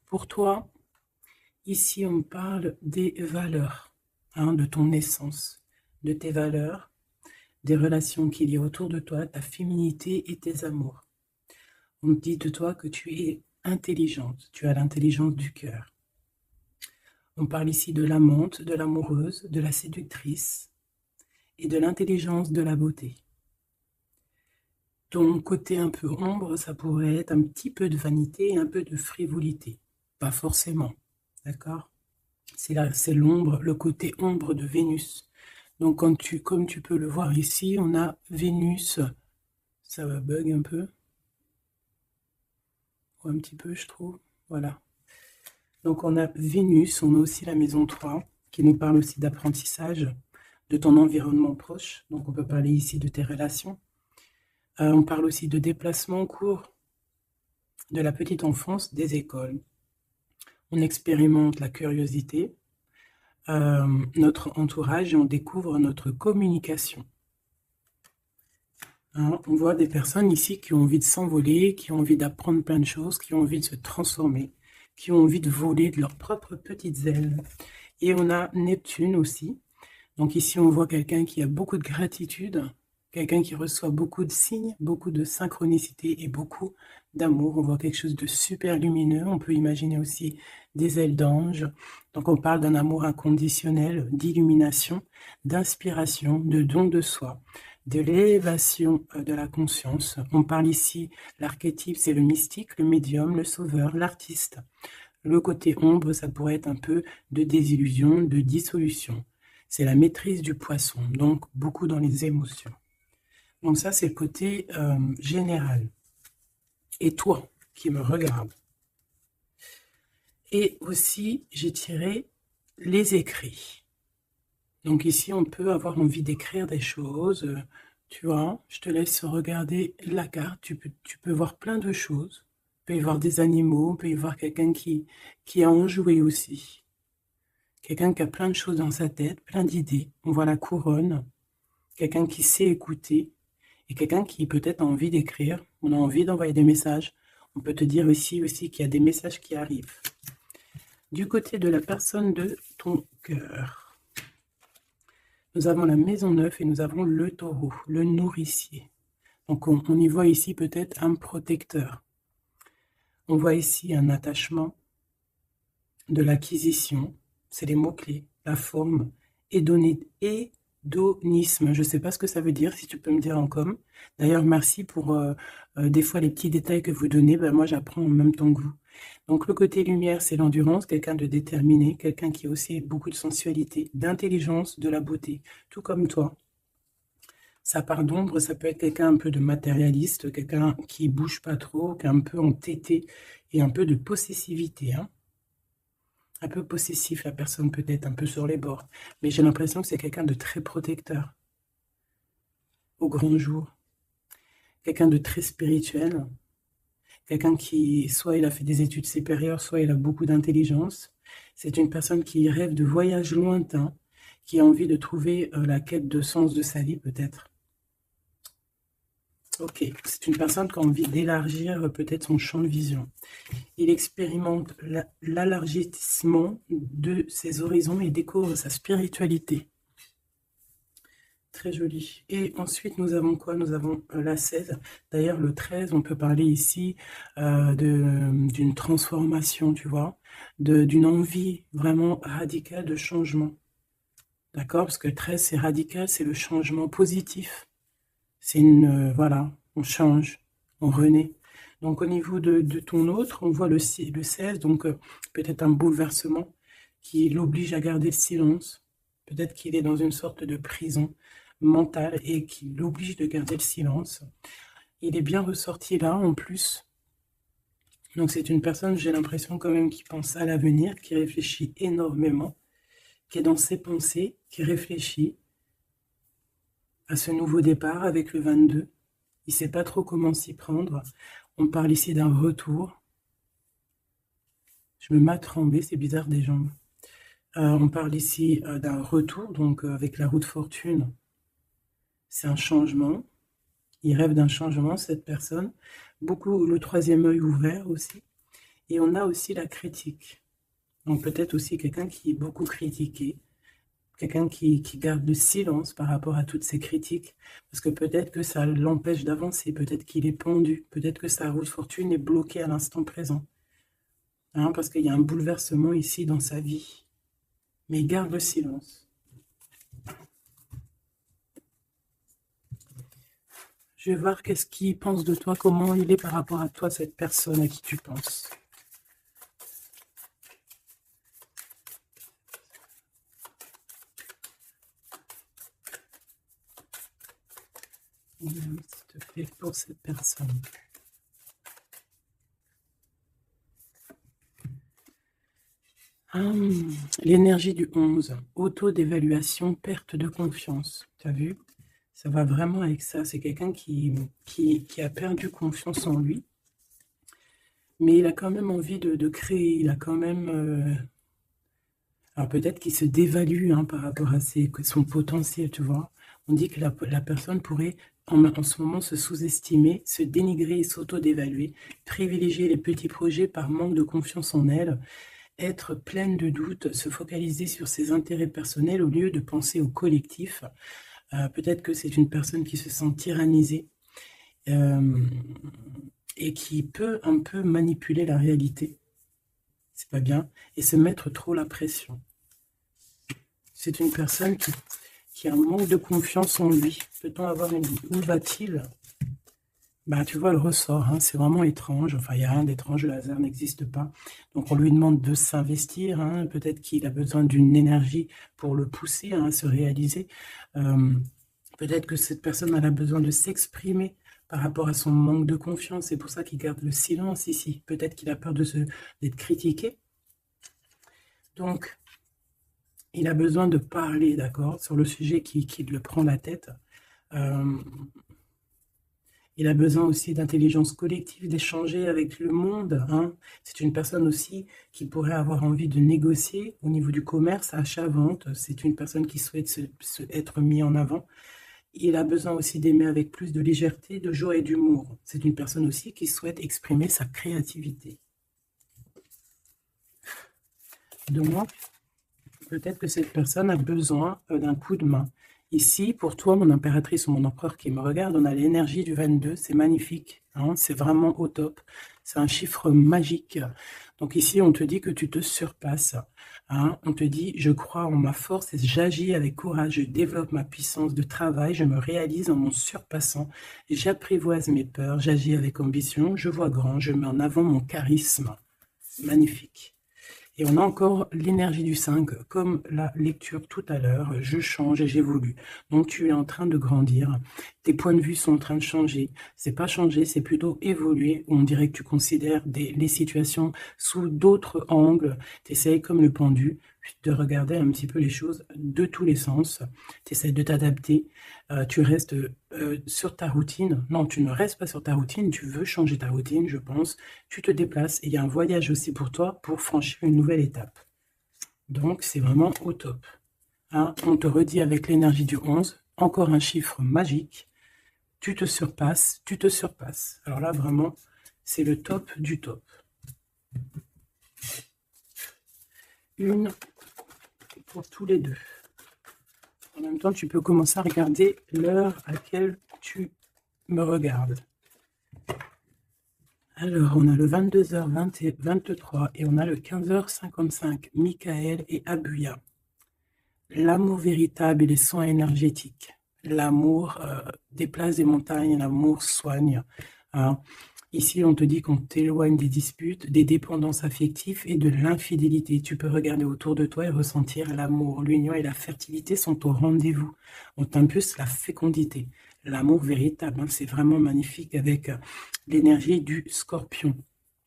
Pour toi, ici on parle des valeurs, hein, de ton essence, de tes valeurs, des relations qu'il y a autour de toi, ta féminité et tes amours. On te dit de toi que tu es intelligente, tu as l'intelligence du cœur. On parle ici de l'amante, de l'amoureuse, de la séductrice et de l'intelligence de la beauté. Ton côté un peu ombre, ça pourrait être un petit peu de vanité et un peu de frivolité. Pas forcément, d'accord? C'est l'ombre, le côté ombre de Vénus. Donc comme tu peux le voir ici, on a Vénus, ça va bug un peu, ou un petit peu je trouve, voilà. Donc on a Vénus, on a aussi la maison 3, qui nous parle aussi d'apprentissage, de ton environnement proche. Donc on peut parler ici de tes relations. On parle aussi de déplacement en cours, de la petite enfance, des écoles. On expérimente la curiosité, notre entourage et on découvre notre communication. Hein, on voit des personnes ici qui ont envie de s'envoler, qui ont envie d'apprendre plein de choses, qui ont envie de se transformer, qui ont envie de voler de leurs propres petites ailes. Et on a Neptune aussi. Donc ici, on voit quelqu'un qui a beaucoup de gratitude, quelqu'un qui reçoit beaucoup de signes, beaucoup de synchronicité et beaucoup d'amour. On voit quelque chose de super lumineux. On peut imaginer aussi des ailes d'ange. Donc on parle d'un amour inconditionnel, d'illumination, d'inspiration, de don de soi, de l'élévation de la conscience. On parle ici, l'archétype, c'est le mystique, le médium, le sauveur, l'artiste. Le côté ombre, ça pourrait être un peu de désillusion, de dissolution. C'est la maîtrise du poisson, donc beaucoup dans les émotions. Donc ça, c'est le côté général. Et toi, qui me regarde. Et aussi, j'ai tiré les écrits. Donc ici, on peut avoir envie d'écrire des choses. Tu vois, je te laisse regarder la carte. Tu peux voir plein de choses. Il peut y voir des animaux, il peut y voir quelqu'un qui a enjoué aussi. Quelqu'un qui a plein de choses dans sa tête, plein d'idées. On voit la couronne. Quelqu'un qui sait écouter. Et quelqu'un qui peut-être a envie d'écrire. On a envie d'envoyer des messages. On peut te dire ici aussi qu'il y a des messages qui arrivent. Du côté de la personne de ton cœur, nous avons la maison 9 et nous avons le taureau, le nourricier. Donc on y voit ici peut-être un protecteur. On voit ici un attachement, de l'acquisition, c'est les mots-clés, la forme, hédonisme. Je ne sais pas ce que ça veut dire, si tu peux me dire en com. D'ailleurs, merci pour des fois les petits détails que vous donnez. Ben, moi, j'apprends en même temps que vous. Donc, le côté lumière, c'est l'endurance, quelqu'un de déterminé, quelqu'un qui a aussi beaucoup de sensualité, d'intelligence, de la beauté, tout comme toi. Sa part d'ombre, ça peut être quelqu'un un peu de matérialiste, quelqu'un qui bouge pas trop, qui est un peu entêté et un peu de possessivité, hein. Un peu possessif, la personne peut-être un peu sur les bords, mais j'ai l'impression que c'est quelqu'un de très protecteur au grand jour, quelqu'un de très spirituel, quelqu'un qui, soit il a fait des études supérieures, soit il a beaucoup d'intelligence. C'est une personne qui rêve de voyages lointains, qui a envie de trouver la quête de sens de sa vie peut-être. Ok, c'est une personne qui a envie d'élargir peut-être son champ de vision. Il expérimente l'élargissement de ses horizons et découvre sa spiritualité. Très joli. Et ensuite, nous avons quoi? Nous avons la 16. D'ailleurs, le 13, on peut parler ici d'une transformation, tu vois, d'une envie vraiment radicale de changement. D'accord? Parce que le 13, c'est radical, c'est le changement positif. C'est voilà, on change, on renaît. Donc, au niveau de ton autre, on voit le 16, donc peut-être un bouleversement qui l'oblige à garder le silence. Peut-être qu'il est dans une sorte de prison mentale et qui l'oblige de garder le silence. Il est bien ressorti là, en plus. Donc, c'est une personne, j'ai l'impression quand même, qui pense à l'avenir, qui réfléchit énormément, qui est dans ses pensées, qui réfléchit à ce nouveau départ avec le 22. Il ne sait pas trop comment s'y prendre. On parle ici d'un retour. Je me mets à trembler, c'est bizarre des jambes. On parle ici d'un retour, donc avec la roue de fortune. C'est un changement. Il rêve d'un changement, cette personne. Beaucoup le troisième œil ouvert aussi. Et on a aussi la critique. Donc peut-être aussi quelqu'un qui est beaucoup critiqué, quelqu'un qui garde le silence par rapport à toutes ces critiques, parce que peut-être que ça l'empêche d'avancer, peut-être qu'il est pendu, peut-être que sa roue de fortune est bloquée à l'instant présent, hein, parce qu'il y a un bouleversement ici dans sa vie. Mais il garde le silence. Je vais voir qu'est-ce qu'il pense de toi, comment il est par rapport à toi, cette personne à qui tu penses. S'il te plaît, pour cette personne. L'énergie du 11, auto-d'évaluation, perte de confiance. Tu as vu? Ça va vraiment avec ça. C'est quelqu'un qui a perdu confiance en lui. Mais il a quand même envie de créer. Il a quand même... alors peut-être qu'il se dévalue hein, par rapport à son potentiel, tu vois. On dit que la personne pourrait en ce moment se sous-estimer, se dénigrer et s'auto-dévaluer, privilégier les petits projets par manque de confiance en elle, être pleine de doutes, se focaliser sur ses intérêts personnels au lieu de penser au collectif. Peut-être que c'est une personne qui se sent tyrannisée et qui peut un peu manipuler la réalité. C'est pas bien. Et se mettre trop la pression. C'est une personne qui a un manque de confiance en lui. Peut-on avoir une... Où va-t-il? Bah, tu vois, le ressort, hein, c'est vraiment étrange. Enfin, il n'y a rien d'étrange, le hasard n'existe pas. Donc, on lui demande de s'investir. Hein, peut-être qu'il a besoin d'une énergie pour le pousser hein, à se réaliser. Peut-être que cette personne elle a besoin de s'exprimer par rapport à son manque de confiance. C'est pour ça qu'il garde le silence ici. Peut-être qu'il a peur d'être critiqué. Donc, il a besoin de parler, d'accord, sur le sujet qui le prend la tête. Il a besoin aussi d'intelligence collective, d'échanger avec le monde. Hein. C'est une personne aussi qui pourrait avoir envie de négocier au niveau du commerce, achat-vente. C'est une personne qui souhaite être mise en avant. Il a besoin aussi d'aimer avec plus de légèreté, de joie et d'humour. C'est une personne aussi qui souhaite exprimer sa créativité. Donc, peut-être que cette personne a besoin d'un coup de main. Ici, pour toi, mon impératrice ou mon empereur qui me regarde, on a l'énergie du 22, c'est magnifique, hein, c'est vraiment au top, c'est un chiffre magique. Donc ici, on te dit que tu te surpasses, hein, on te dit, je crois en ma force et j'agis avec courage, je développe ma puissance de travail, je me réalise en mon surpassant, j'apprivoise mes peurs, j'agis avec ambition, je vois grand, je mets en avant mon charisme. Magnifique. Et on a encore l'énergie du 5, comme la lecture tout à l'heure, je change et j'évolue. Donc tu es en train de grandir, tes points de vue sont en train de changer. C'est pas changer, c'est plutôt évoluer. On dirait que tu considères les situations sous d'autres angles. Tu essayes comme le pendu de regarder un petit peu les choses de tous les sens. Tu essayes de t'adapter. Tu restes sur ta routine. Non, tu ne restes pas sur ta routine, tu veux changer ta routine, je pense. Tu te déplaces et il y a un voyage aussi pour toi pour franchir une nouvelle étape. Donc, c'est vraiment au top. Hein, on te redit avec l'énergie du 11, encore un chiffre magique. Tu te surpasses, tu te surpasses. Alors là, vraiment, c'est le top du top. Une pour tous les deux. En même temps, tu peux commencer à regarder l'heure à laquelle tu me regardes. Alors, on a le 22h23 et on a le 15h55, Michael et Abuya. L'amour véritable et les soins énergétiques. L'amour déplace des montagnes, l'amour soigne. Hein. Ici, on te dit qu'on t'éloigne des disputes, des dépendances affectives et de l'infidélité. Tu peux regarder autour de toi et ressentir l'amour. L'union et la fertilité sont au rendez-vous. On t'impulse la fécondité. L'amour véritable, hein, c'est vraiment magnifique avec l'énergie du scorpion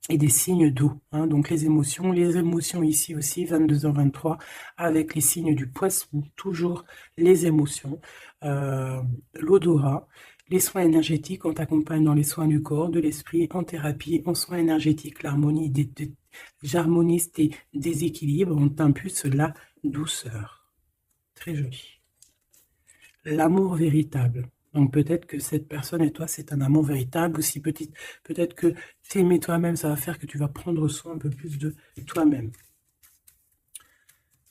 et des signes d'eau. Hein, donc les émotions ici aussi, 22h23, avec les signes du poisson, toujours les émotions, l'odorat, les soins énergétiques, on t'accompagne dans les soins du corps, de l'esprit, en thérapie, en soins énergétiques, l'harmonie, j'harmonise tes déséquilibres, on t'impulse la douceur. Très joli. L'amour véritable. Donc peut-être que cette personne et toi, c'est un amour véritable, ou si peut-être que t'aimer toi-même, ça va faire que tu vas prendre soin un peu plus de toi-même.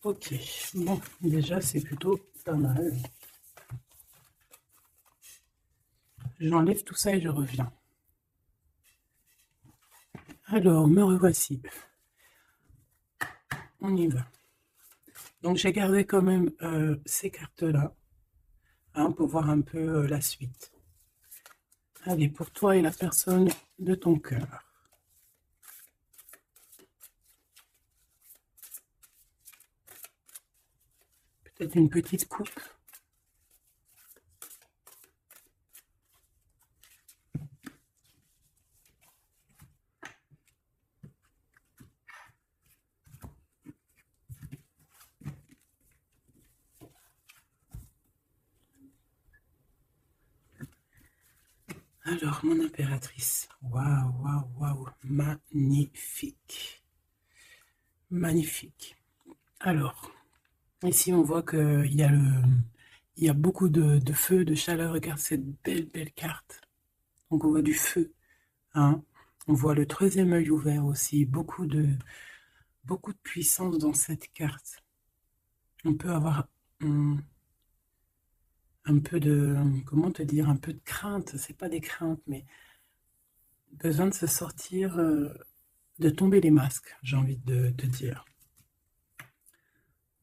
Ok, bon, déjà c'est plutôt pas mal. J'enlève tout ça et je reviens. Alors, me revoici. On y va. Donc j'ai gardé quand même ces cartes-là, hein, pour voir un peu la suite. Allez, pour toi et la personne de ton cœur. Peut-être une petite coupe. Alors, mon impératrice. Waouh, waouh, waouh. Magnifique. Magnifique. Alors, ici, on voit qu'il y a il y a beaucoup de feu, de chaleur. Regarde cette belle, belle carte. Donc, on voit du feu, hein. On voit le troisième œil ouvert aussi. Beaucoup de puissance dans cette carte. On peut avoir un peu de, comment te dire, un peu de crainte. C'est pas des craintes, mais besoin de se sortir, de tomber les masques, j'ai envie de te dire.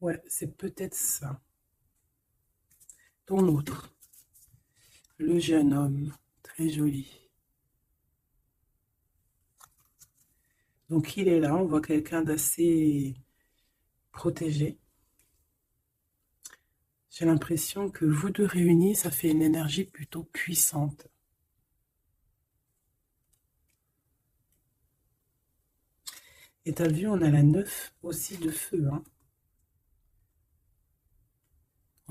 Ouais, c'est peut-être ça. Ton autre, le jeune homme, très joli. Donc il est là, on voit quelqu'un d'assez protégé. J'ai l'impression que vous deux réunis, ça fait une énergie plutôt puissante. Et t'as vu, on a la 9 aussi de feu, hein.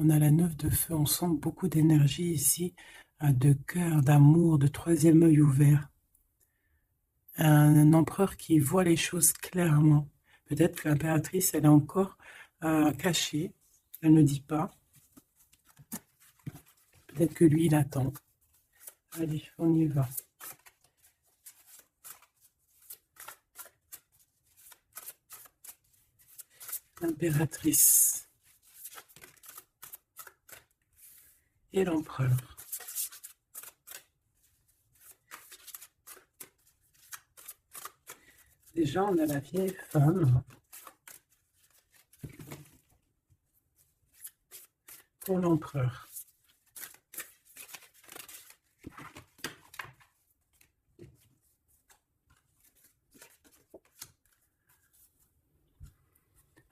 On a la 9 de feu, on sent beaucoup d'énergie ici, de cœur, d'amour, de troisième œil ouvert. Un empereur qui voit les choses clairement. Peut-être que l'impératrice, elle est encore cachée, elle ne dit pas. Peut-être que lui, il attend. Allez, on y va. L'impératrice et l'empereur. Déjà, on a la vieille femme. Pour l'empereur.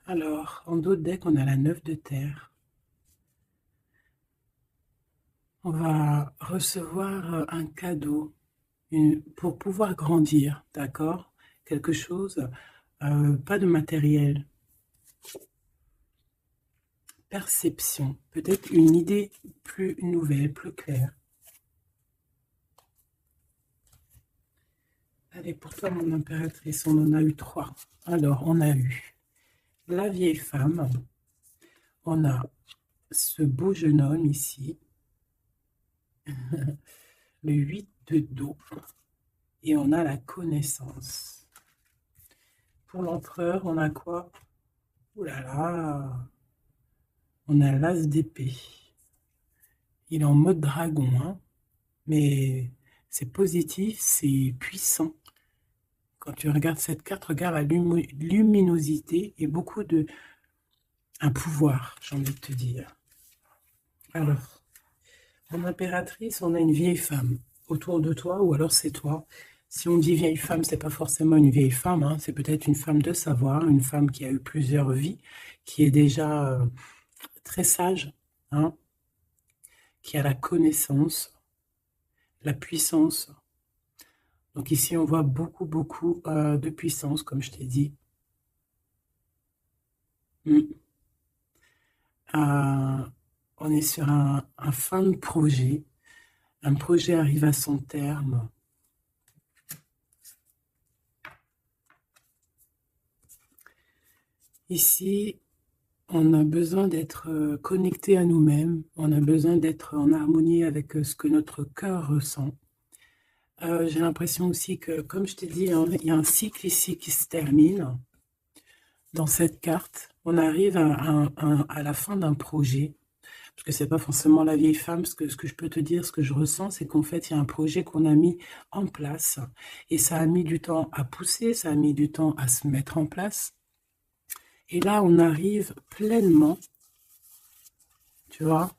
Alors, en d'autres decks, on a la 9 de terre. On va recevoir un cadeau pour pouvoir grandir, d'accord? Quelque chose, pas de matériel. Perception, peut-être une idée plus nouvelle, plus claire. Allez, pour toi, mon impératrice, on en a eu 3. Alors, on a eu la vieille femme, on a ce beau jeune homme ici, le 8 de dos, et on a la connaissance. Pour l'empereur, on a quoi? Ouh là là, on a l'as d'épée. Il est en mode dragon, hein, mais c'est positif, c'est puissant. Quand tu regardes cette carte, regarde la luminosité et beaucoup de... un pouvoir, j'ai envie de te dire. Alors, en impératrice, on a une vieille femme autour de toi, ou alors c'est toi. Si on dit vieille femme, c'est pas forcément une vieille femme, hein, c'est peut-être une femme de savoir, une femme qui a eu plusieurs vies, qui est déjà très sage, hein, qui a la connaissance, la puissance. Donc ici, on voit beaucoup, beaucoup de puissance, comme je t'ai dit. On est sur un fin de projet. Un projet arrive à son terme. Ici, On a besoin d'être connecté à nous-mêmes, on a besoin d'être en harmonie avec ce que notre cœur ressent. J'ai l'impression aussi que, comme je t'ai dit, hein, il y a un cycle ici qui se termine. Dans cette carte, on arrive à la fin d'un projet, parce que c'est pas forcément la vieille femme, parce que ce que je peux te dire, ce que je ressens, c'est qu'en fait, il y a un projet qu'on a mis en place, et ça a mis du temps à pousser, ça a mis du temps à se mettre en place. Et là, on arrive pleinement, tu vois,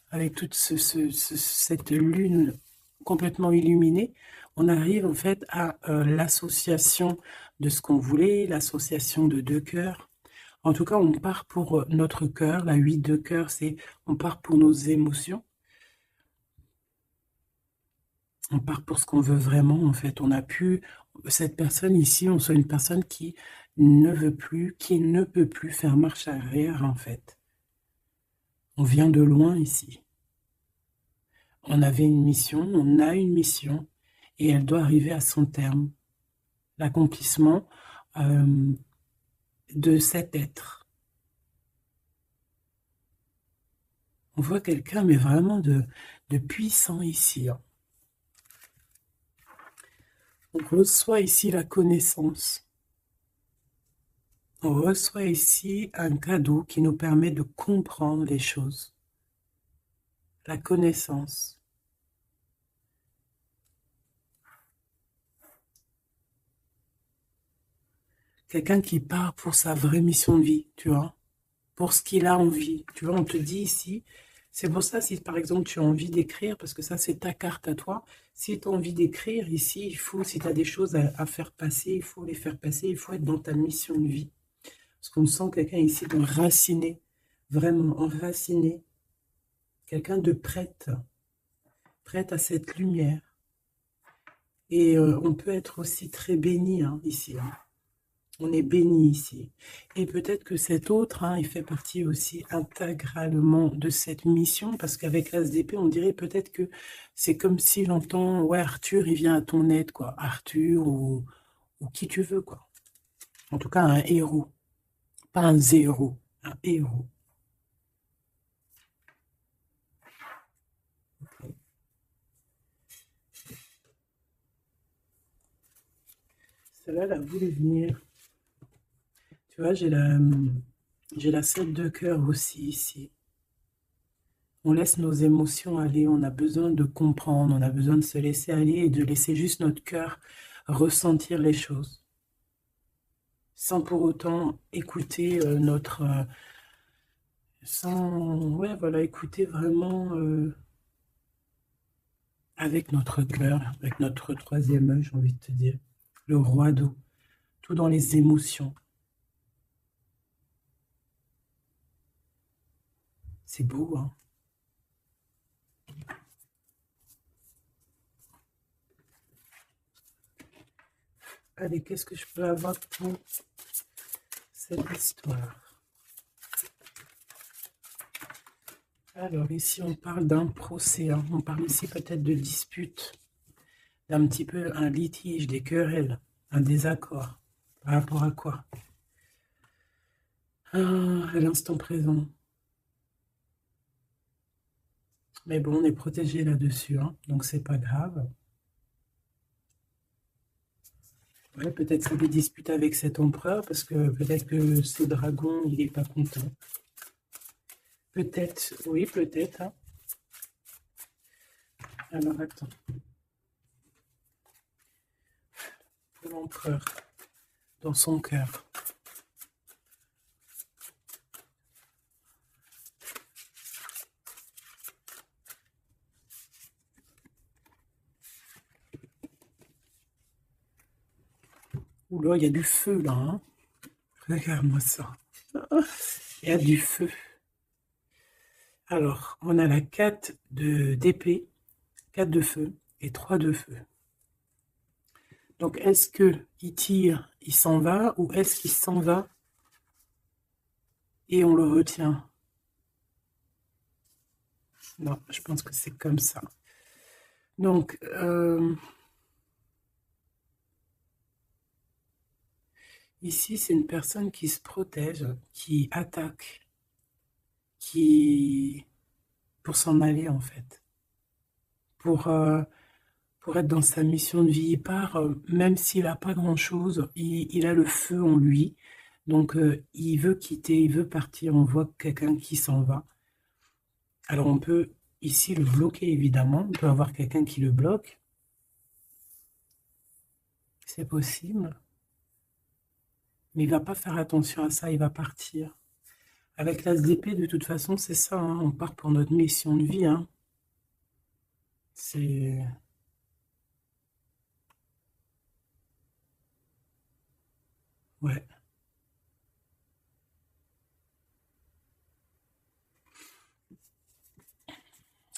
avec toute cette lune complètement illuminée, on arrive en fait à l'association de ce qu'on voulait, l'association de deux cœurs. En tout cas, on part pour notre cœur. La 8 de cœur, c'est on part pour nos émotions. On part pour ce qu'on veut vraiment, en fait. On a pu, cette personne ici, on soit une personne qui ne veut plus, qui ne peut plus faire marche arrière, en fait. On vient de loin ici. On avait une mission, on a une mission, et elle doit arriver à son terme. L'accomplissement de cet être. On voit quelqu'un, mais vraiment de puissant ici. Hein. On reçoit ici la connaissance. On reçoit ici un cadeau qui nous permet de comprendre les choses. La connaissance. Quelqu'un qui part pour sa vraie mission de vie, tu vois, pour ce qu'il a envie. Tu vois, on te dit ici, c'est pour ça, si par exemple tu as envie d'écrire, parce que ça c'est ta carte à toi, si tu as envie d'écrire ici, il faut, si tu as des choses à faire passer, il faut les faire passer, il faut être dans ta mission de vie. Parce qu'on sent quelqu'un ici d'enraciné, vraiment enraciné, quelqu'un de prête à cette lumière. Et on peut être aussi très béni hein, ici. Hein. On est béni ici. Et peut-être que cet autre, hein, il fait partie aussi intégralement de cette mission, parce qu'avec l'ASDP, on dirait peut-être que c'est comme s'il entend, ouais, Arthur, il vient à ton aide, quoi. Arthur ou qui tu veux, quoi. En tout cas, un héros. Pas un zéro, un héros. Celle-là, elle a voulu venir. Tu vois, j'ai la 7 de cœur aussi ici. On laisse nos émotions aller, on a besoin de comprendre, on a besoin de se laisser aller et de laisser juste notre cœur ressentir les choses. Sans pour autant écouter ouais, voilà, écouter vraiment avec notre cœur, avec notre troisième œil, j'ai envie de te dire. Le roi d'eau, tout dans les émotions. C'est beau, hein? Allez, qu'est-ce que je peux avoir pour cette histoire? Alors ici, on parle d'un procès. Hein. On parle ici peut-être de dispute, d'un petit peu un litige, des querelles, un désaccord. Par rapport à quoi? Ah, à l'instant présent. Mais bon, on est protégé là-dessus, hein, donc c'est pas grave. Ouais, peut-être c'est des disputes avec cet empereur, parce que peut-être que ce dragon, il n'est pas content. Peut-être, oui, peut-être. Hein. Alors, attends. Pour l'empereur, dans son cœur. Oula, il y a du feu, là. Hein. Regarde-moi ça. Il y a du feu. Alors, on a la 4 d'épée, 4 de feu et 3 de feu. Donc, est-ce qu'il tire, il s'en va, ou est-ce qu'il s'en va et on le retient? Non, je pense que c'est comme ça. Donc, ici, c'est une personne qui se protège, qui attaque pour s'en aller, en fait. Pour, euh, pour être dans sa mission de vie. Il part, même s'il n'a pas grand-chose, il a le feu en lui. Donc, il veut quitter, il veut partir. On voit quelqu'un qui s'en va. Alors, on peut ici le bloquer, évidemment. On peut avoir quelqu'un qui le bloque. C'est possible. Mais il va pas faire attention à ça, il va partir. Avec l'as d'épée, de toute façon, c'est ça, hein, on part pour notre mission de vie, hein. C'est... Ouais,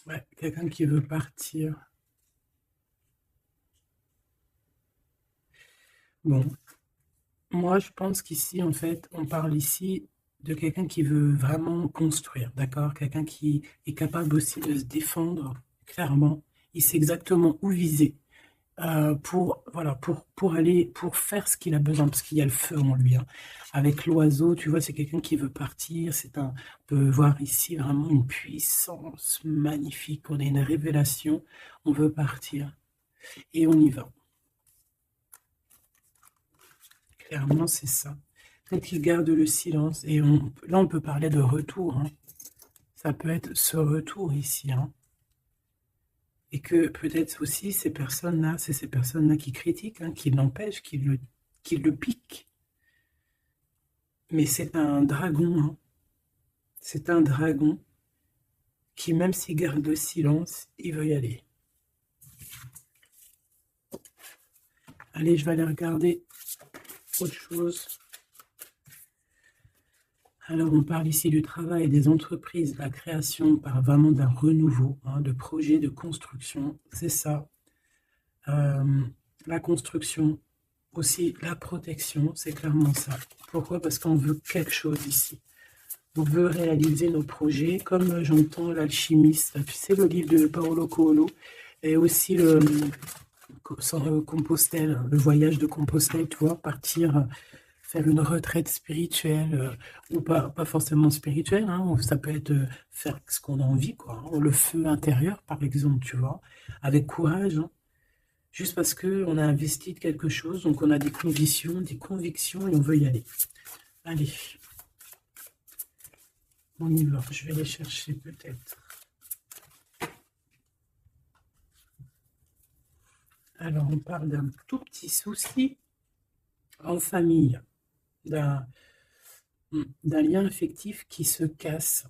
ouais, quelqu'un qui veut partir. Bon, moi, je pense qu'ici, en fait, on parle ici de quelqu'un qui veut vraiment construire, d'accord? Quelqu'un qui est capable aussi de se défendre, clairement. Il sait exactement où viser. Pour, voilà, pour aller, pour faire ce qu'il a besoin, parce qu'il y a le feu en lui, hein. Avec l'oiseau, tu vois, c'est quelqu'un qui veut partir. On peut voir ici vraiment une puissance magnifique. On a une révélation. On veut partir et on y va. Clairement, c'est ça. Peut-être qu'il garde le silence. Et là, on peut parler de retour, hein. Ça peut être ce retour ici, hein. Et que peut-être aussi ces personnes-là, c'est ces personnes-là qui critiquent, hein, qui l'empêchent, qui le piquent. Mais c'est un dragon, hein. C'est un dragon qui, même s'il garde le silence, il veut y aller. Allez, je vais aller regarder autre chose. Alors, on parle ici du travail des entreprises, la création, on parle vraiment d'un renouveau, hein, de projets de construction, c'est ça. Euh, la construction, aussi la protection, c'est clairement ça. Pourquoi? Parce qu'on veut quelque chose ici. On veut réaliser nos projets, comme j'entends l'alchimiste, tu sais, le livre de Paolo Coelho, et aussi Compostelle, le voyage de Compostelle, tu vois, partir faire une retraite spirituelle, ou pas forcément spirituelle, hein, ou ça peut être faire ce qu'on a envie, quoi, hein, le feu intérieur, par exemple, tu vois, avec courage, hein, juste parce qu'on a investi de quelque chose, donc on a des conditions, des convictions, et on veut y aller. Allez, on y va, je vais les chercher peut-être. Alors, on parle d'un tout petit souci en famille, d'un lien affectif qui se casse.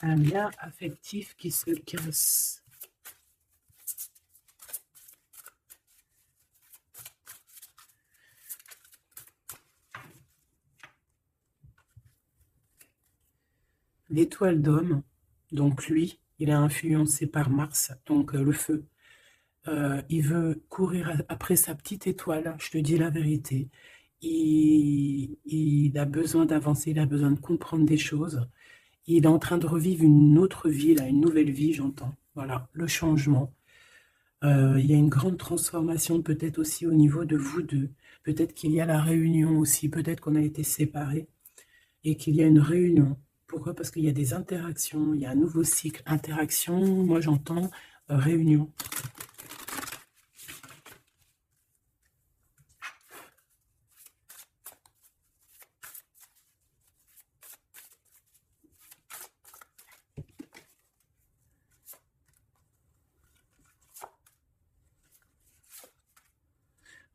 Un lien affectif qui se casse. L'étoile d'homme, donc lui, il est influencé par Mars, donc le feu. Il veut courir après sa petite étoile, je te dis la vérité. Il a besoin d'avancer, il a besoin de comprendre des choses. Il est en train de revivre une autre vie, là, une nouvelle vie, j'entends. Voilà, le changement. Il y a une grande transformation peut-être aussi au niveau de vous deux. Peut-être qu'il y a la réunion aussi, peut-être qu'on a été séparés et qu'il y a une réunion. Pourquoi? Parce qu'il y a des interactions, il y a un nouveau cycle. Interaction, moi j'entends réunion.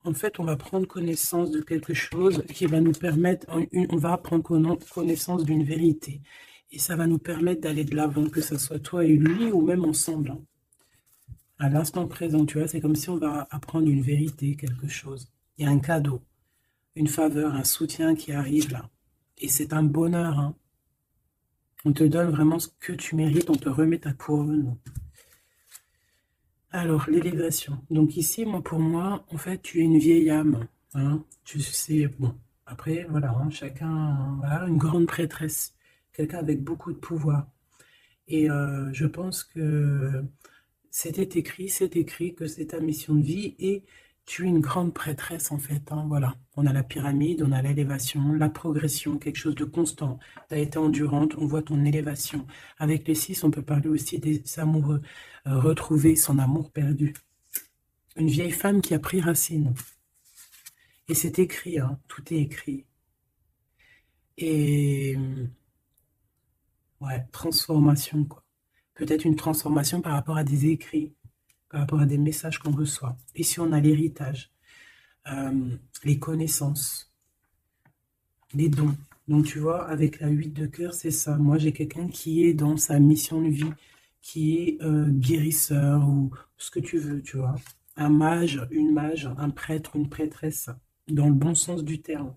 En fait, on va prendre connaissance de quelque chose qui va nous permettre, on va prendre connaissance d'une vérité. Et ça va nous permettre d'aller de l'avant, que ce soit toi et lui, ou même ensemble, hein. À l'instant présent, tu vois, c'est comme si on va apprendre une vérité, quelque chose. Il y a un cadeau, une faveur, un soutien qui arrive là. Et c'est un bonheur, hein. On te donne vraiment ce que tu mérites, on te remet ta couronne. Alors, l'élévation. Donc ici, moi, pour moi, en fait, tu es une vieille âme, hein. Tu sais, bon, après, voilà, hein, chacun, voilà, une grande prêtresse, quelqu'un avec beaucoup de pouvoir. Et je pense que c'est écrit que c'est ta mission de vie et Tu es une grande prêtresse en fait, hein, voilà. On a la pyramide, on a l'élévation, la progression, quelque chose de constant. Tu as été endurante, on voit ton élévation. Avec les 6, on peut parler aussi des amoureux, retrouver son amour perdu. Une vieille femme qui a pris racine. Et c'est écrit, hein, tout est écrit. Et ouais, transformation, quoi. Peut-être une transformation par rapport à des écrits, par rapport à des messages qu'on reçoit. Ici, on a l'héritage, les connaissances, les dons. Donc, tu vois, avec la 8 de cœur, c'est ça. Moi, j'ai quelqu'un qui est dans sa mission de vie, qui est guérisseur ou ce que tu veux, tu vois. Un mage, un prêtre, une prêtresse, dans le bon sens du terme,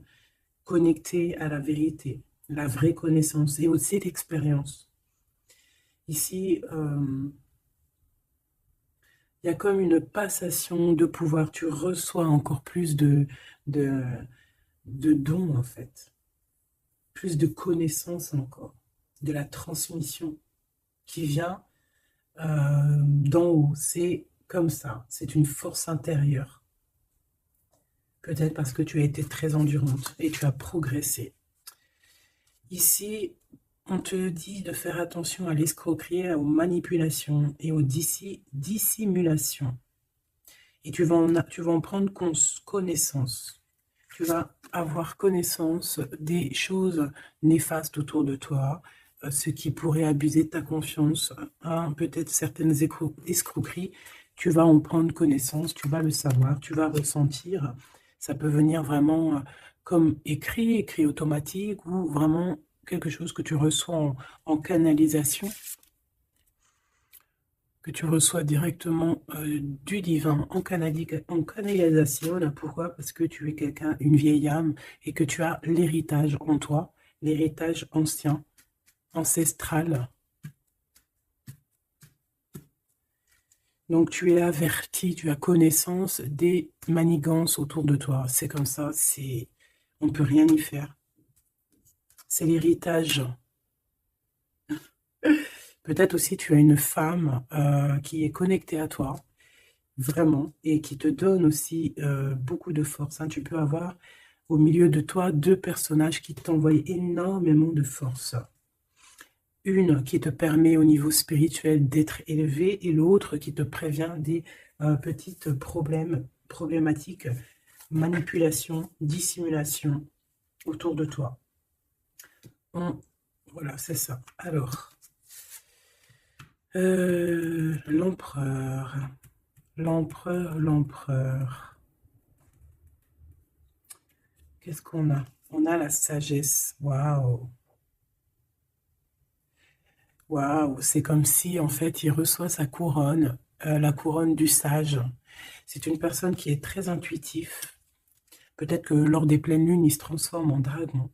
connecté à la vérité, la vraie connaissance et aussi l'expérience. Ici, il y a comme une passation de pouvoir. Tu reçois encore plus de, de dons, en fait. Plus de connaissances encore. De la transmission qui vient d'en haut. C'est comme ça. C'est une force intérieure. Peut-être parce que tu as été très endurante et tu as progressé. Ici, on te dit de faire attention à l'escroquerie, aux manipulations et aux dissimulations. Et tu vas en prendre connaissance. Tu vas avoir connaissance des choses néfastes autour de toi, ce qui pourrait abuser de ta confiance, hein, peut-être certaines escroqueries. Tu vas en prendre connaissance, tu vas le savoir, tu vas ressentir. Ça peut venir vraiment comme écrit automatique ou vraiment quelque chose que tu reçois en canalisation, que tu reçois directement du divin en canalisation. Là, pourquoi? Parce que tu es quelqu'un, une vieille âme, et que tu as l'héritage en toi, l'héritage ancien, ancestral. Donc tu es averti, tu as connaissance des manigances autour de toi. C'est comme ça, on ne peut rien y faire. C'est l'héritage. Peut-être aussi tu as une femme qui est connectée à toi, vraiment, et qui te donne aussi beaucoup de force, hein. Tu peux avoir au milieu de toi 2 personnages qui t'envoient énormément de force. Une qui te permet au niveau spirituel d'être élevé et l'autre qui te prévient des petites problématiques, manipulation, dissimulation autour de toi. Voilà, c'est ça. Alors, l'empereur. L'empereur. Qu'est-ce qu'on a? On a la sagesse. Waouh! Waouh! C'est comme si, en fait, il reçoit sa couronne, la couronne du sage. C'est une personne qui est très intuitif. Peut-être que lors des pleines lunes, il se transforme en dragon.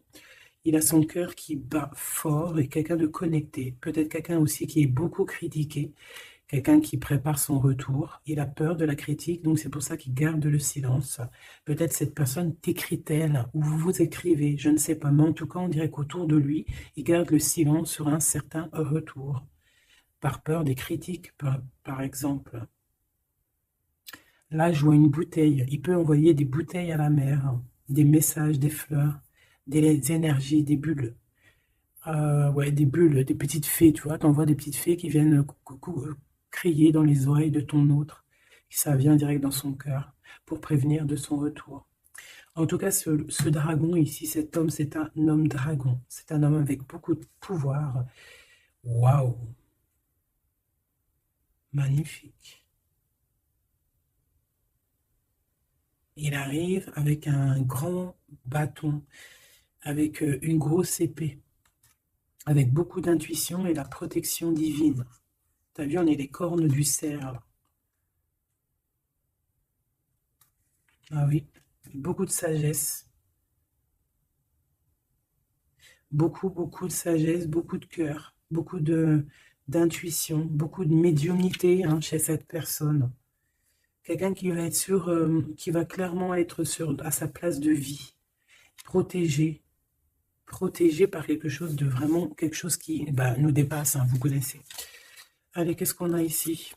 Il a son cœur qui bat fort et quelqu'un de connecté. Peut-être quelqu'un aussi qui est beaucoup critiqué. Quelqu'un qui prépare son retour, il a peur de la critique, donc c'est pour ça qu'il garde le silence. Peut-être cette personne t'écrit-elle, ou vous vous écrivez, je ne sais pas, mais en tout cas, on dirait qu'autour de lui, il garde le silence sur un certain retour, par peur des critiques, par exemple. Là, je vois une bouteille, il peut envoyer des bouteilles à la mer, des messages, des fleurs, des énergies, des bulles. Ouais, des bulles, des petites fées, tu vois, t'envoies des petites fées qui viennent crier dans les oreilles de ton autre. Et ça vient direct dans son cœur pour prévenir de son retour. En tout cas, ce dragon ici, cet homme, c'est un homme dragon. C'est un homme avec beaucoup de pouvoir. Waouh! Magnifique. Il arrive avec un grand bâton, avec une grosse épée, avec beaucoup d'intuition et la protection divine. T'as vu, on est les cornes du cerf. Ah oui, beaucoup de sagesse. Beaucoup de sagesse, beaucoup de cœur, beaucoup d'intuition, beaucoup de médiumnité, hein, chez cette personne. Quelqu'un qui va être qui va clairement être à sa place de vie, protégé, protégé par quelque chose de vraiment, quelque chose qui nous dépasse, hein, vous connaissez. Allez, qu'est-ce qu'on a ici?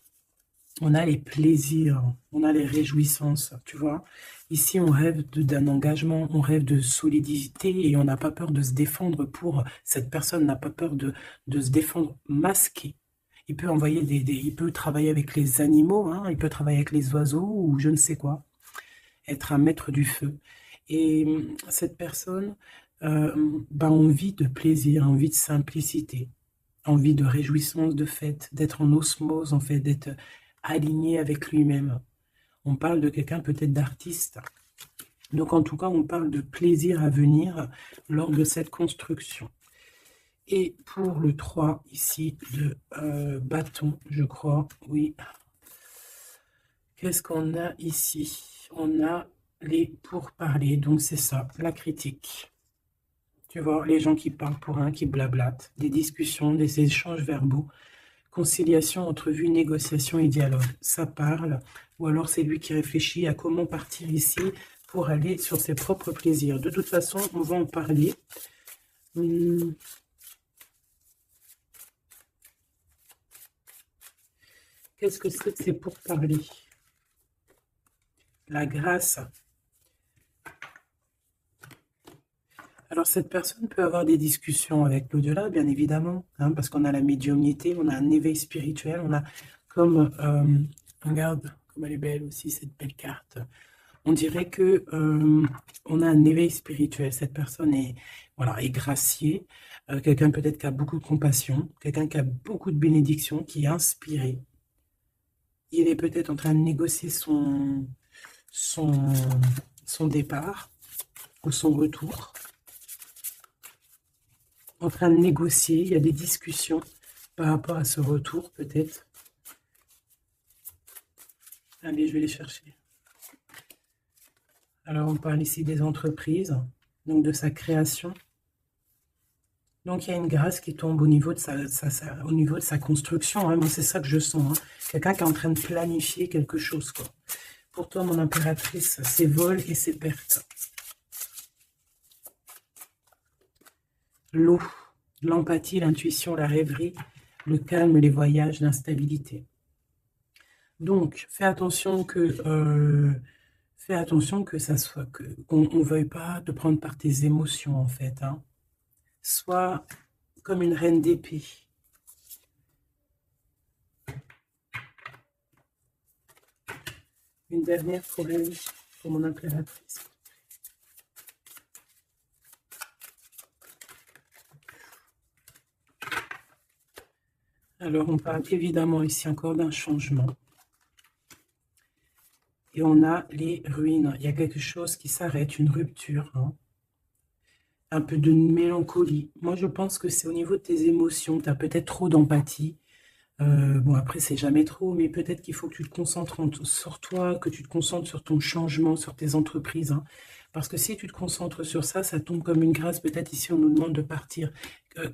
on a les plaisirs, on a les réjouissances, tu vois. Ici, on rêve d'un engagement, on rêve de solidité et on n'a pas peur de se défendre pour... Cette personne n'a pas peur de se défendre masqué. Il peut envoyer il peut travailler avec les animaux, hein, il peut travailler avec les oiseaux ou je ne sais quoi. Être un maître du feu. Et cette personne a envie de plaisir, envie de simplicité, envie de réjouissance, de fête, d'être en osmose, en fait, d'être aligné avec lui-même. On parle de quelqu'un peut-être d'artiste. Donc en tout cas, on parle de plaisir à venir lors de cette construction. Et pour le 3 ici de bâton, je crois, oui. Qu'est-ce qu'on a ici? On a les pourparlers, donc c'est ça, la critique. Tu vois, les gens qui parlent pour un, qui blablatent, des discussions, des échanges verbaux, conciliation, entrevue, négociation et dialogue. Ça parle, ou alors c'est lui qui réfléchit à comment partir ici pour aller sur ses propres plaisirs. De toute façon, on va en parler. Qu'est-ce que c'est pour parler? La grâce. Alors, cette personne peut avoir des discussions avec l'au-delà, bien évidemment, hein, parce qu'on a la médiumnité, on a un éveil spirituel, on a comme, regarde, comme elle est belle aussi, cette belle carte. On dirait que on a un éveil spirituel. Cette personne est, voilà, est graciée, quelqu'un peut-être qui a beaucoup de compassion, quelqu'un qui a beaucoup de bénédiction, qui est inspiré. Il est peut-être en train de négocier son départ ou son retour. En train de négocier, il y a des discussions par rapport à ce retour, peut-être. Allez, je vais les chercher. Alors, on parle ici des entreprises, donc de sa création. Donc, il y a une grâce qui tombe au niveau de sa construction. Hein. Moi, c'est ça que je sens. Hein. Quelqu'un qui est en train de planifier quelque chose, quoi. Pour toi, mon impératrice, c'est vol et c'est perte. L'eau, l'empathie, l'intuition, la rêverie, le calme, les voyages, l'instabilité. Donc, fais attention que ça soit qu'on ne veuille pas te prendre par tes émotions, en fait. Hein. Sois comme une reine d'épée. Une dernière pour elle, pour mon impératrice. Alors, on parle évidemment ici encore d'un changement. Et on a les ruines. Il y a quelque chose qui s'arrête, une rupture. Hein. Un peu de mélancolie. Moi, je pense que c'est au niveau de tes émotions. Tu as peut-être trop d'empathie. Bon, après, c'est jamais trop, mais peut-être qu'il faut que tu te concentres sur toi, que tu te concentres sur ton changement, sur tes entreprises. Hein. Parce que si tu te concentres sur ça, ça tombe comme une grâce. Peut-être ici, on nous demande de partir,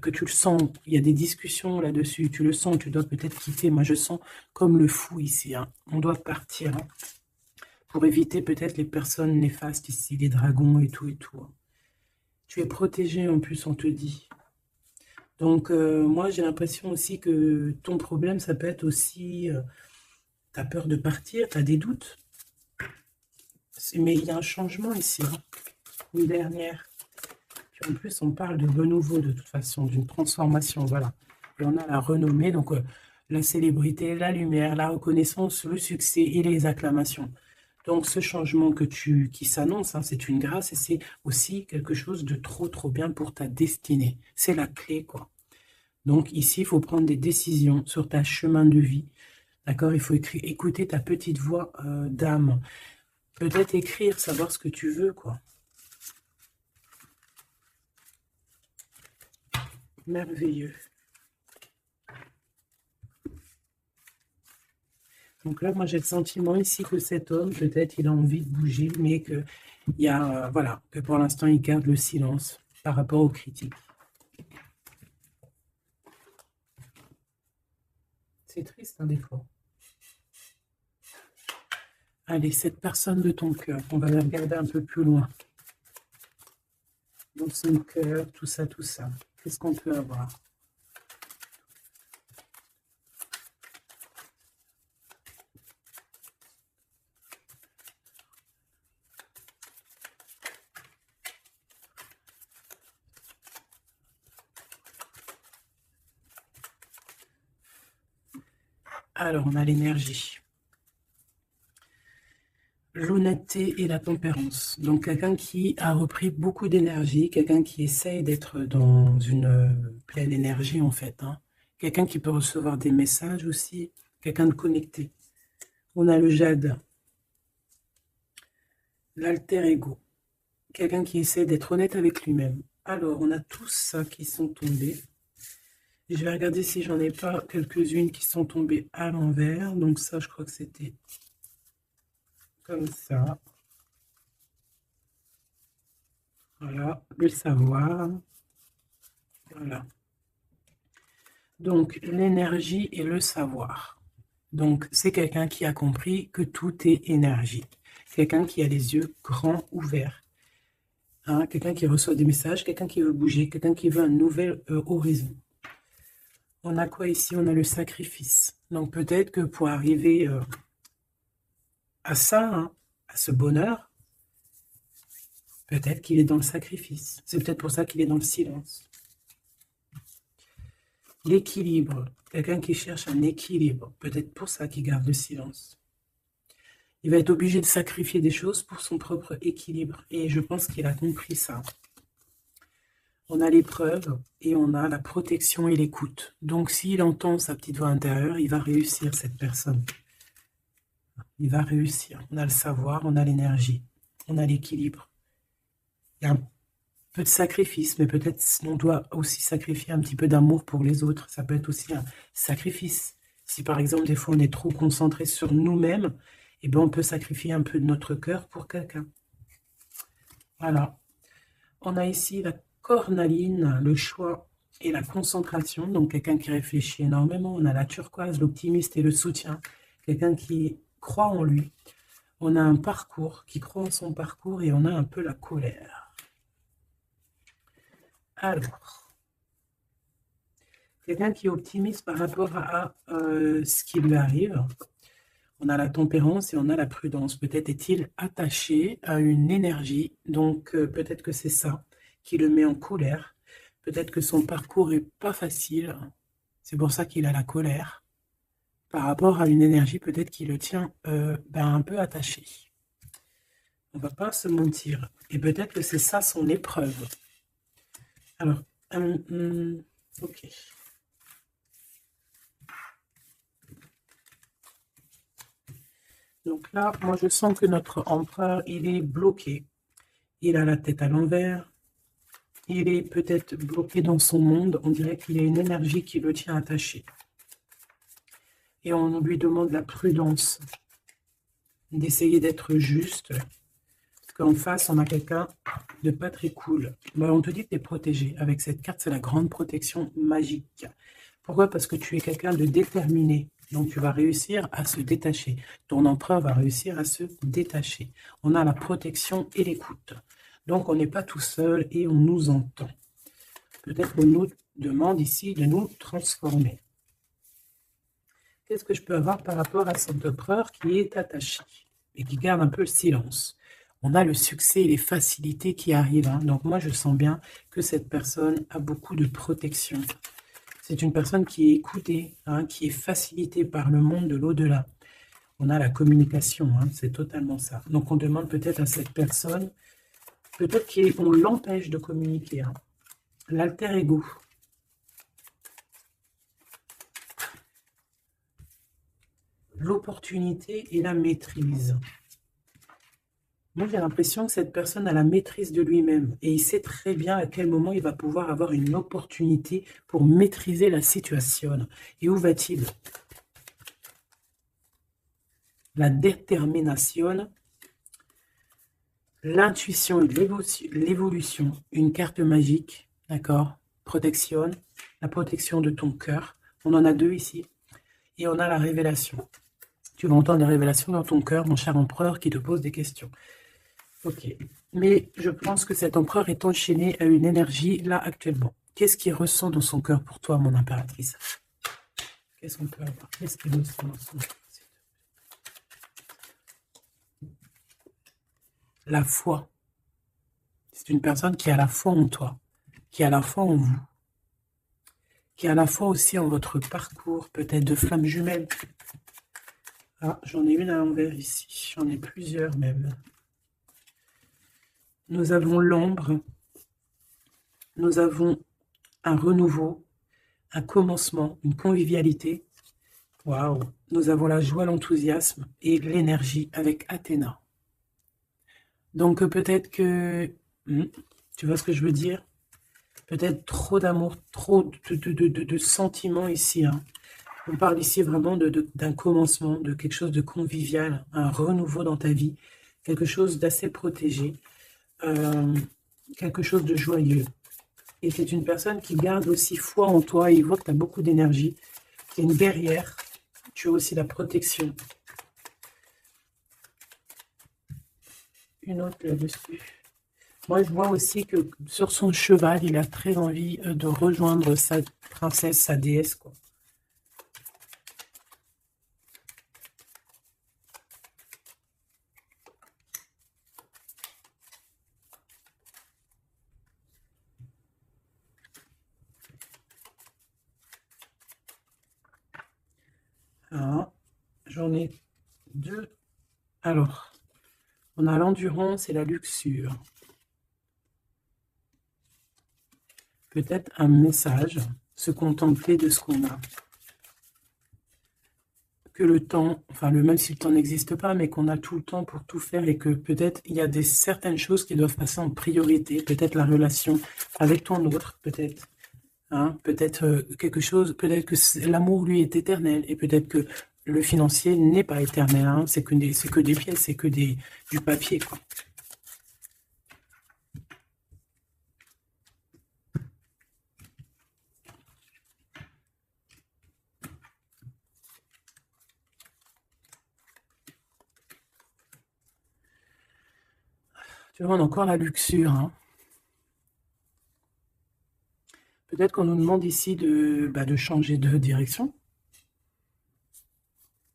que tu le sens. Il y a des discussions là-dessus. Tu le sens, tu dois peut-être quitter. Moi, je sens comme le fou ici. Hein. On doit partir. Hein. Pour éviter peut-être les personnes néfastes ici, les dragons et tout et tout. Hein. Tu es protégé en plus, on te dit. Donc, moi, j'ai l'impression aussi que ton problème, ça peut être aussi... tu as peur de partir, tu as des doutes. Mais il y a un changement ici. Hein. Une dernière. Puis en plus, on parle de renouveau de toute façon, d'une transformation. Voilà. Et on a la renommée, donc la célébrité, la lumière, la reconnaissance, le succès et les acclamations. Donc, ce changement qui s'annonce, hein, c'est une grâce et c'est aussi quelque chose de trop, trop bien pour ta destinée. C'est la clé, quoi. Donc, ici, il faut prendre des décisions sur ta chemin de vie. D'accord? Il faut écouter ta petite voix d'âme. Peut-être écrire, savoir ce que tu veux, quoi. Merveilleux. Donc là, moi, j'ai le sentiment ici que cet homme, peut-être, il a envie de bouger, mais que, il y a, voilà, que pour l'instant, il garde le silence par rapport aux critiques. C'est triste, hein, des fois. Allez, cette personne de ton cœur, on va la regarder un peu plus loin. Dans son cœur, tout ça, tout ça. Qu'est-ce qu'on peut avoir? Alors, on a l'énergie, l'honnêteté et la tempérance. Donc, quelqu'un qui a repris beaucoup d'énergie, quelqu'un qui essaye d'être dans une pleine énergie, en fait. Hein. Quelqu'un qui peut recevoir des messages aussi, quelqu'un de connecté. On a le jade, l'alter ego, quelqu'un qui essaie d'être honnête avec lui-même. Alors, on a tous ça qui sont tombés. Je vais regarder si j'en ai pas quelques-unes qui sont tombées à l'envers. Donc ça, je crois que c'était comme ça. Voilà, le savoir. Voilà. Donc, l'énergie et le savoir. Donc, c'est quelqu'un qui a compris que tout est énergie. Quelqu'un qui a les yeux grands ouverts. Hein, quelqu'un qui reçoit des messages, quelqu'un qui veut bouger, quelqu'un qui veut un nouvel horizon. On a quoi ici? On a le sacrifice. Donc, peut-être que pour arriver à ça, hein, à ce bonheur, peut-être qu'il est dans le sacrifice. C'est peut-être pour ça qu'il est dans le silence. L'équilibre. Quelqu'un qui cherche un équilibre. Peut-être pour ça qu'il garde le silence. Il va être obligé de sacrifier des choses pour son propre équilibre. Et je pense qu'il a compris ça. On a l'épreuve et on a la protection et l'écoute. Donc, s'il entend sa petite voix intérieure, il va réussir, cette personne. Il va réussir. On a le savoir, on a l'énergie, on a l'équilibre. Il y a un peu de sacrifice, mais peut-être on doit aussi sacrifier un petit peu d'amour pour les autres. Ça peut être aussi un sacrifice. Si par exemple, des fois, on est trop concentré sur nous-mêmes, eh ben, on peut sacrifier un peu de notre cœur pour quelqu'un. Voilà. On a ici la cornaline, le choix et la concentration. Donc, quelqu'un qui réfléchit énormément. On a la turquoise, l'optimiste et le soutien. Quelqu'un qui croit en lui. On a un parcours, qui croit en son parcours, et on a un peu la colère. Alors, quelqu'un qui est optimiste par rapport à ce qui lui arrive. On a la tempérance et on a la prudence. Peut-être est-il attaché à une énergie, donc peut-être que c'est ça qui le met en colère. Peut-être que son parcours n'est pas facile, c'est pour ça qu'il a la colère. Par rapport à une énergie, peut-être qui le tient un peu attaché. On ne va pas se mentir. Et peut-être que c'est ça son épreuve. Alors, ok. Donc là, moi je sens que notre empereur, il est bloqué. Il a la tête à l'envers. Il est peut-être bloqué dans son monde. On dirait qu'il y a une énergie qui le tient attaché. Et on lui demande la prudence, d'essayer d'être juste. Parce qu'en face, on a quelqu'un de pas très cool. Ben, on te dit que tu es protégé. Avec cette carte, c'est la grande protection magique. Pourquoi? Parce que tu es quelqu'un de déterminé. Donc, tu vas réussir à se détacher. Ton empereur va réussir à se détacher. On a la protection et l'écoute. Donc, on n'est pas tout seul et on nous entend. Peut-être qu'on nous demande ici de nous transformer. Qu'est-ce que je peux avoir par rapport à cet empereur qui est attaché et qui garde un peu le silence? On a le succès et les facilités qui arrivent. Hein. Donc, moi, je sens bien que cette personne a beaucoup de protection. C'est une personne qui est écoutée, hein, qui est facilitée par le monde de l'au-delà. On a la communication, hein, c'est totalement ça. Donc, on demande peut-être à cette personne, peut-être qu'on l'empêche de communiquer. Hein. L'alter ego. L'opportunité et la maîtrise. Moi, j'ai l'impression que cette personne a la maîtrise de lui-même et il sait très bien à quel moment il va pouvoir avoir une opportunité pour maîtriser la situation. Et où va-t-il? La détermination, l'intuition et l'évolution. Une carte magique, d'accord? Protection, la protection de ton cœur. On en a deux ici. Et on a la révélation. Tu vas entendre des révélations dans ton cœur, mon cher empereur, qui te pose des questions. Ok, mais je pense que cet empereur est enchaîné à une énergie là actuellement. Qu'est-ce qu'il ressent dans son cœur pour toi, mon impératrice? Qu'est-ce qu'on peut avoir? Qu'est-ce qu'il ressent dans son cœur? La foi. C'est une personne qui a la foi en toi, qui a la foi en vous, qui a la foi aussi en votre parcours, peut-être de flamme jumelle. Ah, j'en ai une à l'envers ici. J'en ai plusieurs même. Nous avons l'ombre. Nous avons un renouveau, un commencement, une convivialité. Waouh! Nous avons la joie, l'enthousiasme et l'énergie avec Athéna. Donc peut-être que... tu vois ce que je veux dire? Peut-être trop d'amour, trop de sentiments ici. Hein. On parle ici vraiment d'un commencement, de quelque chose de convivial, un renouveau dans ta vie, quelque chose d'assez protégé, quelque chose de joyeux. Et c'est une personne qui garde aussi foi en toi, il voit que tu as beaucoup d'énergie, tu es une guerrière, tu as aussi la protection. Une autre là-dessus. Moi, je vois aussi que sur son cheval, il a très envie de rejoindre sa princesse, sa déesse, quoi. Ah, j'en ai deux. Alors, on a l'endurance et la luxure. Peut-être un message, se contempler de ce qu'on a. Que le temps, enfin même si le temps n'existe pas, mais qu'on a tout le temps pour tout faire et que peut-être il y a certaines choses qui doivent passer en priorité, peut-être la relation avec ton autre, peut-être. Hein, peut-être quelque chose, peut-être que l'amour lui est éternel et peut-être que le financier n'est pas éternel, hein, c'est que des pièces, c'est que du papier, quoi. Tu vois, on a encore la luxure. Hein. Peut-être qu'on nous demande ici de changer de direction,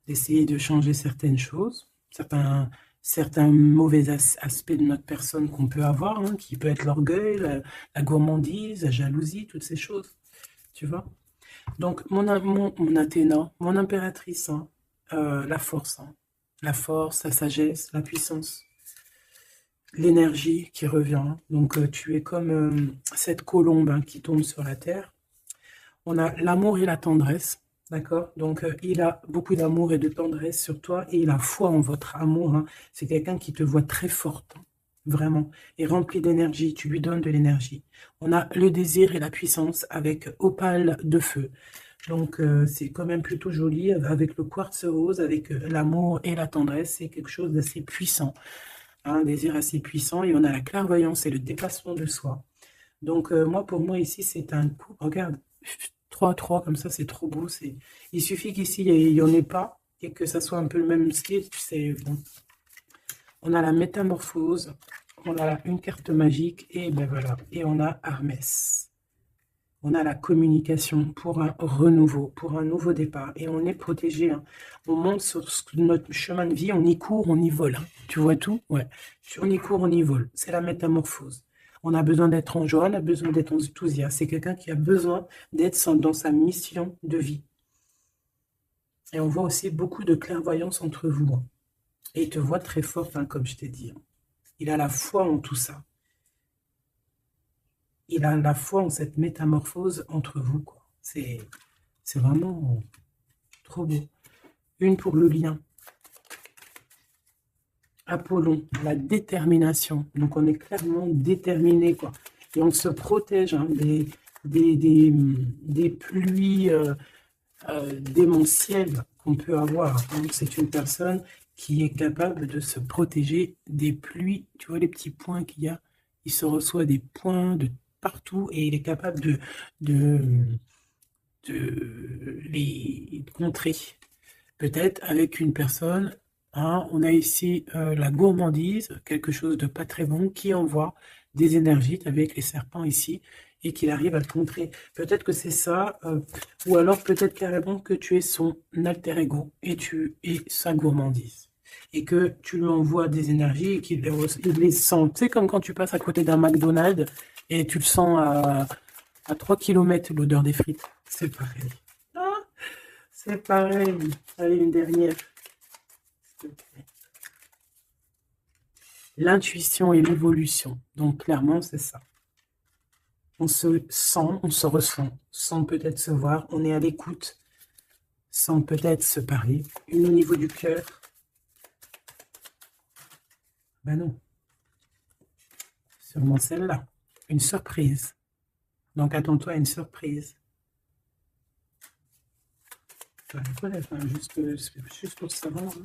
d'essayer de changer certaines choses, certains mauvais aspects de notre personne qu'on peut avoir, hein, qui peut être l'orgueil, la gourmandise, la jalousie, toutes ces choses, tu vois. Donc, mon Athéna, mon impératrice, hein, la force, hein, la force, la sagesse, la puissance, l'énergie qui revient. Donc, tu es comme cette colombe, hein, qui tombe sur la terre. On a l'amour et la tendresse, d'accord? Donc, il a beaucoup d'amour et de tendresse sur toi et il a foi en votre amour. Hein. C'est quelqu'un qui te voit très forte, hein, vraiment, et rempli d'énergie. Tu lui donnes de l'énergie. On a le désir et la puissance avec opale de feu. Donc, c'est quand même plutôt joli avec le quartz rose, avec l'amour et la tendresse. C'est quelque chose d'assez puissant, hein, un désir assez puissant. Et on a la clairvoyance et le dépassement de soi. Donc, pour moi, ici, c'est un coup. Regarde, 3-3, comme ça, c'est trop beau. Il suffit qu'ici, il n'y en ait pas et que ça soit un peu le même style. Tu sais, bon. On a la métamorphose, on a une carte magique et ben voilà. Et on a Hermès. On a la communication pour un renouveau, pour un nouveau départ. Et on est protégé. Hein. On monte sur notre chemin de vie, on y court, on y vole. Hein. Tu vois tout? Ouais. On y court, on y vole. C'est la métamorphose. On a besoin d'être en joie, on a besoin d'être enthousiaste. C'est quelqu'un qui a besoin d'être dans sa mission de vie. Et on voit aussi beaucoup de clairvoyance entre vous. Hein. Et il te voit très forte, hein, comme je t'ai dit. Hein. Il a la foi en tout ça. Il a la foi en cette métamorphose entre vous. Quoi. C'est vraiment trop beau. Une pour le lien. Apollon, la détermination. Donc on est clairement déterminé, quoi. Et on se protège hein, des pluies démentielles qu'on peut avoir. Donc c'est une personne qui est capable de se protéger des pluies. Tu vois les petits points qu'il y a? Il se reçoit des points de partout et il est capable de les contrer. Peut-être avec une personne, hein, on a ici la gourmandise, quelque chose de pas très bon, qui envoie des énergies avec les serpents ici, et qu'il arrive à le contrer. Peut-être que c'est ça, ou alors peut-être carrément que tu es son alter ego, et tu es sa gourmandise. Et que tu lui envoies des énergies et qu'il les sent. C'est comme quand tu passes à côté d'un McDonald's et tu le sens à 3 km l'odeur des frites. C'est pareil. Ah, c'est pareil. Allez, une dernière. L'intuition et l'évolution. Donc, clairement, c'est ça. On se sent, on se ressent, sans peut-être se voir. On est à l'écoute, sans peut-être se parler. Une au niveau du cœur. Ben non. Sûrement celle-là. Une surprise. Donc, attends-toi à une surprise. Voilà, enfin, juste pour savoir, hein,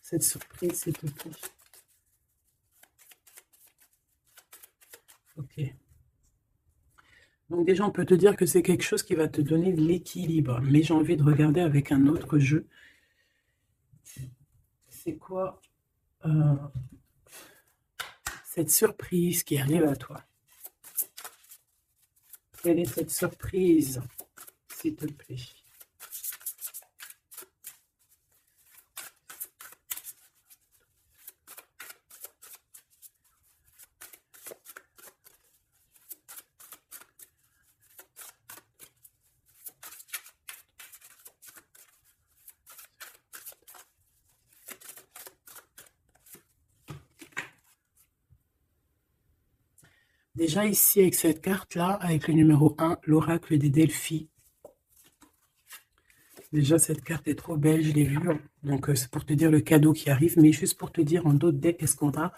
cette surprise, s'il te plaît. Ok. Donc déjà, on peut te dire que c'est quelque chose qui va te donner de l'équilibre. Mais j'ai envie de regarder avec un autre jeu. C'est quoi cette surprise qui arrive à toi? Quelle est cette surprise, s'il te plaît? Déjà ici, avec cette carte-là, avec le numéro 1, l'oracle des Delphi. Déjà, cette carte est trop belle, je l'ai vue. Donc, c'est pour te dire le cadeau qui arrive. Mais juste pour te dire, en d'autres decks, qu'est-ce qu'on a?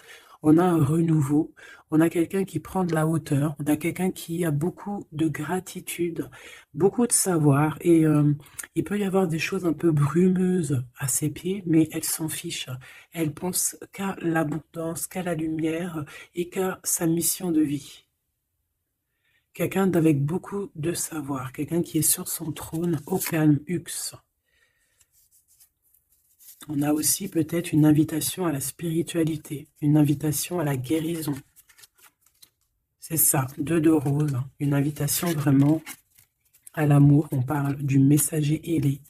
On a un renouveau. On a quelqu'un qui prend de la hauteur. On a quelqu'un qui a beaucoup de gratitude, beaucoup de savoir. Et il peut y avoir des choses un peu brumeuses à ses pieds, mais elle s'en fiche. Elle pense qu'à l'abondance, qu'à la lumière et qu'à sa mission de vie. Quelqu'un d'avec beaucoup de savoir, quelqu'un qui est sur son trône, au calme, Hux. On a aussi peut-être une invitation à la spiritualité, une invitation à la guérison. C'est ça, 2 de rose, une invitation vraiment à l'amour. On parle du messager ailé,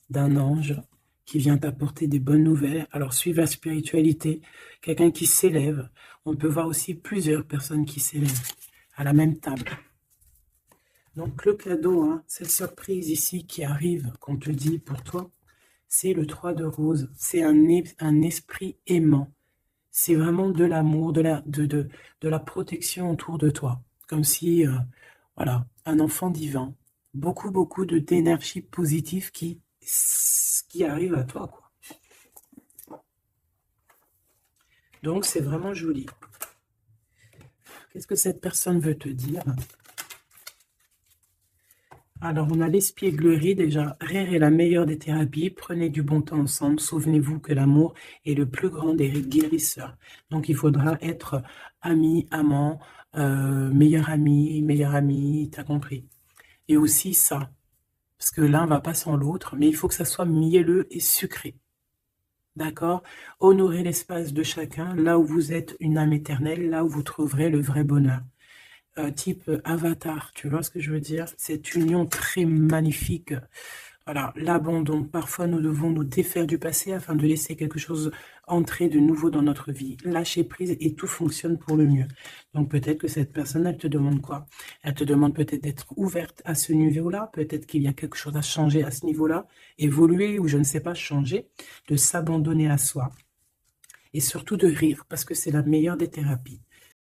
d'un ange qui vient t'apporter des bonnes nouvelles. Alors, suivre la spiritualité, quelqu'un qui s'élève. On peut voir aussi plusieurs personnes qui s'élèvent à la même table. Donc, le cadeau, hein, cette surprise ici qui arrive, qu'on te dit pour toi, c'est le 3 de rose. C'est un esprit aimant. C'est vraiment de l'amour, de la protection autour de toi. Comme si, voilà, un enfant divin. Beaucoup, beaucoup d'énergie positive qui arrive à toi, quoi. Donc, c'est vraiment joli. Qu'est-ce que cette personne veut te dire? Alors, on a l'espièglerie déjà. Rire est la meilleure des thérapies. Prenez du bon temps ensemble. Souvenez-vous que l'amour est le plus grand des guérisseurs. Donc, il faudra être ami, amant, meilleur ami, t'as compris. Et aussi ça, parce que l'un va pas sans l'autre, mais il faut que ça soit mielleux et sucré. D'accord? Honorez l'espace de chacun, là où vous êtes une âme éternelle, là où vous trouverez le vrai bonheur. Type avatar, tu vois ce que je veux dire? Cette union très magnifique. Voilà, l'abandon. Parfois, nous devons nous défaire du passé afin de laisser quelque chose entrer de nouveau dans notre vie. Lâcher prise et tout fonctionne pour le mieux. Donc, peut-être que cette personne, elle te demande quoi? Elle te demande peut-être d'être ouverte à ce niveau-là. Peut-être qu'il y a quelque chose à changer à ce niveau-là. Évoluer ou je ne sais pas, changer. De s'abandonner à soi. Et surtout de rire, parce que c'est la meilleure des thérapies.